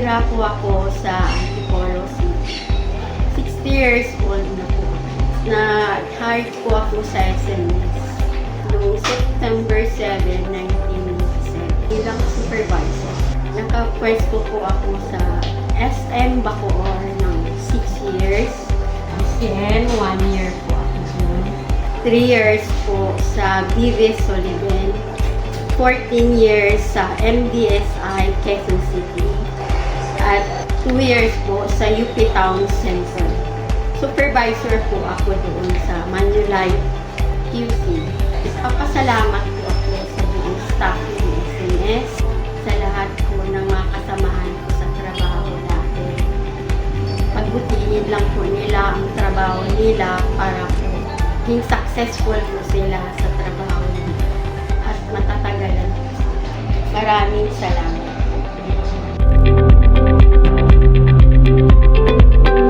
nagtitira po ako sa Antipolo City. 60 years old na po. Na-hired po ako sa SMS noong September 7, 1997 bilang supervisor. Naka-pwesto po ako sa SM Bacoor ng 6 years. Then, 1 year po ako dun. 3 years po sa BV Soliven. 14 years sa MDSI Quezon City. At 2 years po sa UP Town Center. Supervisor po ako doon sa Manulife QC. Papasalamat po ako sa buong staff ng SNS, sa lahat po ng mga kasamahan ko sa trabaho dati. Pagbutihin lang po nila ang trabaho nila para po maging successful po sila sa trabaho nila at matatagalan po sila. Maraming salamat.